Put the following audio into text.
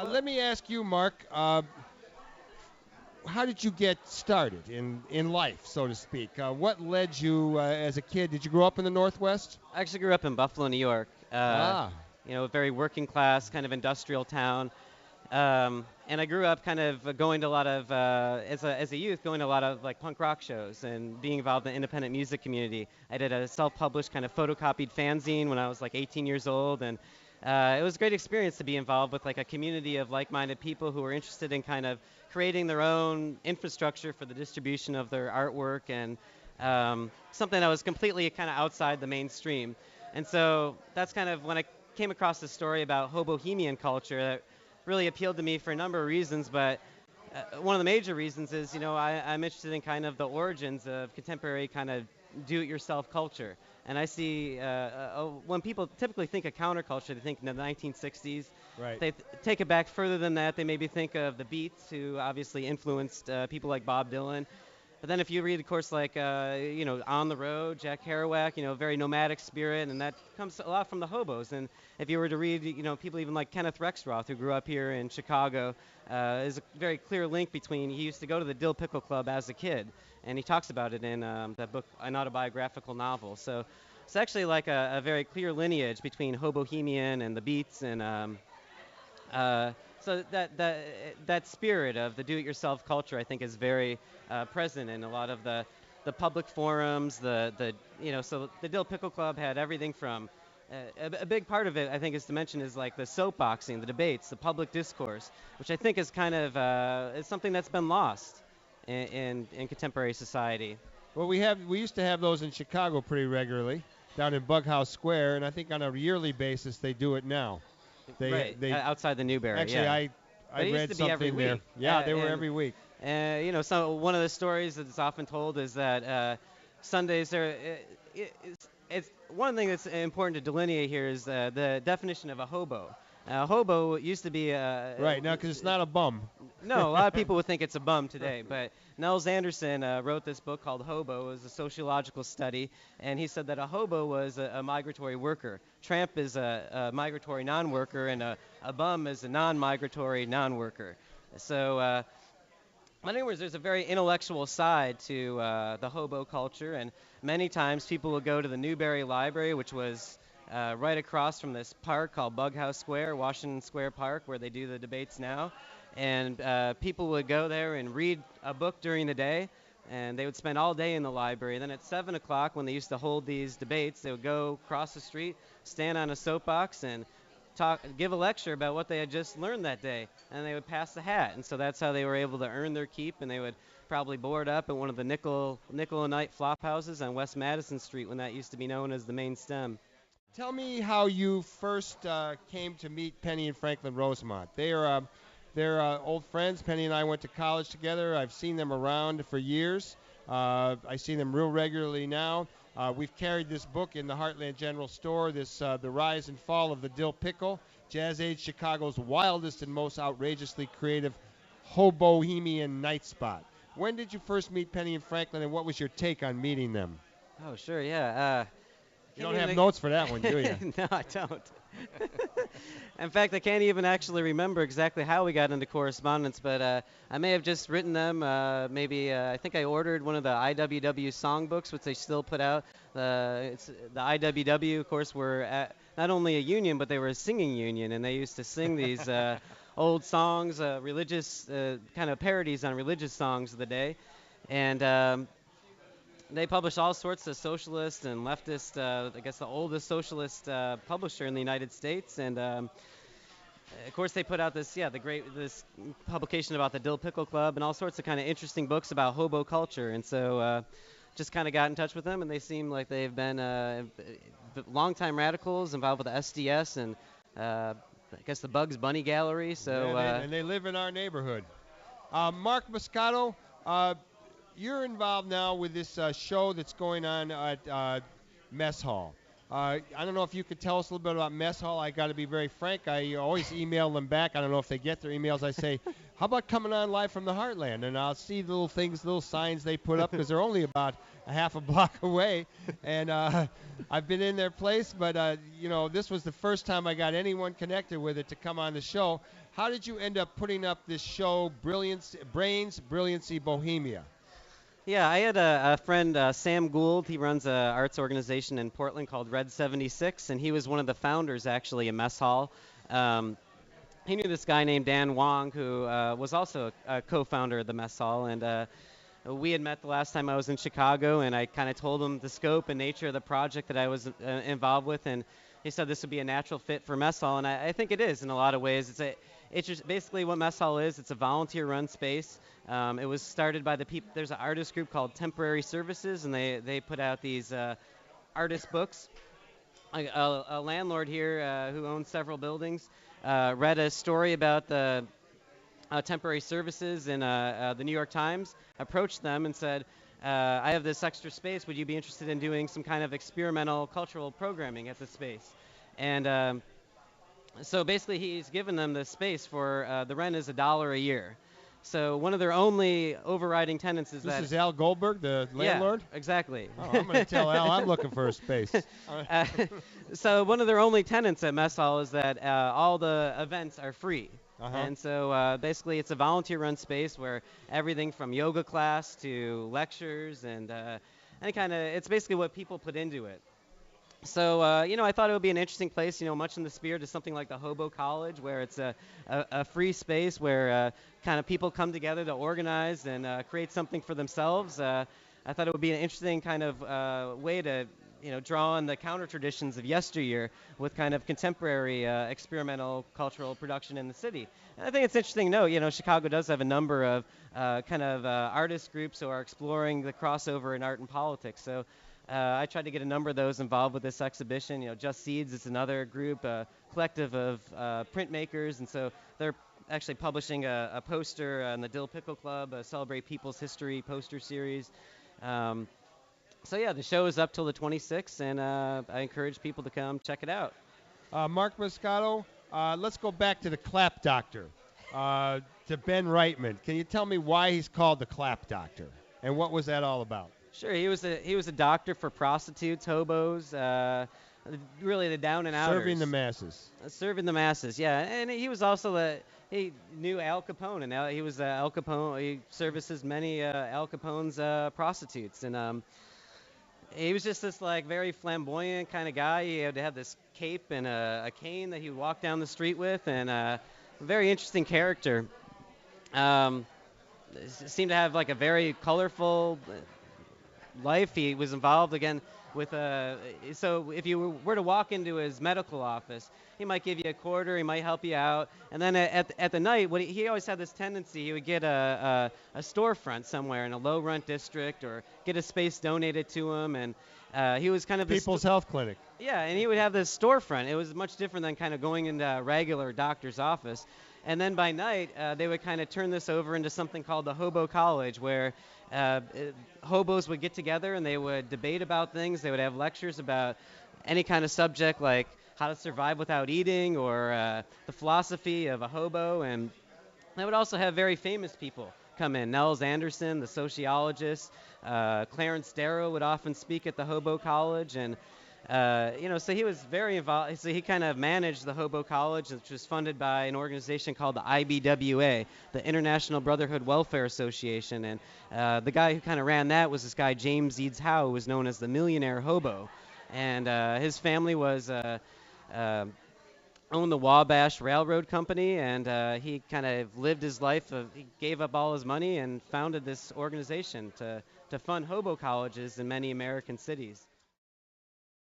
Let me ask you, Mark. How did you get started in life, so to speak? What led you as a kid? Did you grow up in the Northwest? I actually grew up in Buffalo, New York. Ah, A very working class kind of industrial town. And I grew up kind of going to a lot of, as a youth, going to a lot of like punk rock shows and being involved in the independent music community. I did a self-published kind of photocopied fanzine when I was like 18 years old, and it was a great experience to be involved with like a community of like-minded people who were interested in kind of creating their own infrastructure for the distribution of their artwork and something that was completely kind of outside the mainstream. And so that's kind of when I came across this story about hobohemian culture that really appealed to me for a number of reasons, but one of the major reasons is, I'm interested in kind of the origins of contemporary kind of do-it-yourself culture. And I see when people typically think of counterculture, they think in the 1960s. right. They take it back further than that. They maybe think of the Beats, who obviously influenced people like Bob Dylan. But then if you read, of course, like, On the Road, Jack Kerouac, very nomadic spirit, and that comes a lot from the hobos. And if you were to read, people even like Kenneth Rexroth, who grew up here in Chicago, is a very clear link between, he used to go to the Dill Pickle Club as a kid, and he talks about it in that book, an autobiographical novel. So it's actually like a very clear lineage between hobohemian and the Beats, and so that spirit of the do-it-yourself culture, I think, is very present in a lot of the public forums. So the Dill Pickle Club had everything from a big part of it, I think, is to mention is like the soapboxing, the debates, the public discourse, which I think is kind of is something that's been lost in contemporary society. Well, we used to have those in Chicago pretty regularly down in Bughouse Square, and I think on a yearly basis they do it now. Right, They outside the Newberry. actually Yeah. I But it used read to be every something there. week. Yeah, they were every week. So one of the stories that's often told is that Sundays are. It's one thing that's important to delineate here is the definition of a hobo. A hobo used to be Right now, because it's not a bum. no, a lot of people would think it's a bum today, but Nels Anderson wrote this book called Hobo. It was a sociological study, and he said that a hobo was a migratory worker. Tramp is a migratory non-worker, and a bum is a non-migratory non-worker. So, but anyways, there's a very intellectual side to the hobo culture, and many times people will go to the Newberry Library, which was right across from this park called Bughouse Square, Washington Square Park, where they do the debates now. And people would go there and read a book during the day, and they would spend all day in the library. Then at 7 o'clock, when they used to hold these debates, they would go across the street, stand on a soapbox, and give a lecture about what they had just learned that day, and they would pass the hat. And so that's how they were able to earn their keep, and they would probably board up at one of the nickel a night flop houses on West Madison Street when that used to be known as the main stem. Tell me how you first came to meet Penny and Franklin Rosemont. They're old friends. Penny and I went to college together. I've seen them around for years. I see them real regularly now. We've carried this book in the Heartland General Store, The Rise and Fall of the Dill Pickle, Jazz Age Chicago's wildest and most outrageously creative hobohemian night spot. When did you first meet Penny and Franklin, and what was your take on meeting them? Oh, sure, yeah. You don't have notes for that one, do you? No, I don't. In fact, I can't even actually remember exactly how we got into correspondence, but I may have just written them. I think I ordered one of the IWW songbooks, which they still put out. The IWW, of course, were not only a union, but they were a singing union, and they used to sing these old songs, religious kind of parodies on religious songs of the day. And they publish all sorts of socialist and leftist, I guess the oldest socialist publisher in the United States. And of course they put out this publication about the Dill Pickle Club and all sorts of kind of interesting books about hobo culture. And so just kind of got in touch with them, and they seem like they've been longtime radicals involved with the SDS and I guess the Bugs Bunny Gallery. So yeah, and they live in our neighborhood. Marc Moscato, you're involved now with this show that's going on at Mess Hall. I don't know if you could tell us a little bit about Mess Hall. I got to be very frank. I always email them back. I don't know if they get their emails. I say, how about coming on live from the Heartland? And I'll see little things, little signs they put up because they're only about a half a block away. And I've been in their place, but this was the first time I got anyone connected with it to come on the show. How did you end up putting up this show, Brains, Brilliancy, Bohemia? Yeah, I had a friend, Sam Gould. He runs an arts organization in Portland called Red 76, and he was one of the founders, actually, in Mess Hall. He knew this guy named Dan Wong, who was also a co-founder of the Mess Hall, and we had met the last time I was in Chicago, and I kind of told him the scope and nature of the project that I was involved with, and he said this would be a natural fit for Mess Hall, and I think it is in a lot of ways. It's just basically what Mess Hall is. It's a volunteer-run space. It was started by the people. There's an artist group called Temporary Services, and they put out these artist books. A landlord here who owns several buildings read a story about the temporary services in the New York Times, approached them and said, I have this extra space. Would you be interested in doing some kind of experimental cultural programming at this space? And so basically he's given them the space for the rent is $1 a year. So one of their only overriding tenets is This is Al Goldberg, the landlord? Yeah, exactly. Oh, I'm going to tell Al I'm looking for a space. So one of their only tenets at Mess Hall is that all the events are free. Uh-huh. And so basically it's a volunteer-run space where everything from yoga class to lectures and any kind of, it's basically what people put into it. So, I thought it would be an interesting place, much in the spirit of something like the Hobo College, where it's a free space where kind of people come together to organize and create something for themselves. I thought it would be an interesting kind of way to, draw on the counter traditions of yesteryear with kind of contemporary experimental cultural production in the city. And I think it's interesting to note, Chicago does have a number of kind of artist groups who are exploring the crossover in art and politics. So I tried to get a number of those involved with this exhibition. Just Seeds is another group, a collective of printmakers, and so they're actually publishing a poster in the Dill Pickle Club, a Celebrate People's History poster series. So yeah, the show is up till the 26th, and I encourage people to come check it out. Marc Moscato, let's go back to the Clap Doctor, to Ben Reitman. Can you tell me why he's called the Clap Doctor, and what was that all about? Sure, he was a doctor for prostitutes, hobos, really the down and outers. Serving the masses. Serving the masses, yeah. And he was also he knew Al Capone, and he was Al Capone. He services many Al Capone's prostitutes, and he was just this very flamboyant kind of guy. He had to have this cape and a cane that he would walk down the street with, and a very interesting character. Seemed to have a very colorful life. He was involved again with so if you were to walk into his medical office, he might give you a quarter, he might help you out, and then at the night, he always had this tendency, he would get a storefront somewhere in a low rent district or get a space donated to him, and he was kind of People's Health Clinic. Yeah, and he would have this storefront. It was much different than kind of going into a regular doctor's office. And then by night, they would kind of turn this over into something called the Hobo College, where hobos would get together and they would debate about things. They would have lectures about any kind of subject like how to survive without eating or the philosophy of a hobo. And they would also have very famous people come in. Nels Anderson, the sociologist, Clarence Darrow would often speak at the Hobo College, and so he was very involved. So he kind of managed the Hobo College, which was funded by an organization called the IBWA, the International Brotherhood Welfare Association. And the guy who kind of ran that was this guy, James Eads Howe, who was known as the Millionaire Hobo. And his family was owned the Wabash Railroad Company, and he kind of lived his life. He gave up all his money and founded this organization to fund hobo colleges in many American cities.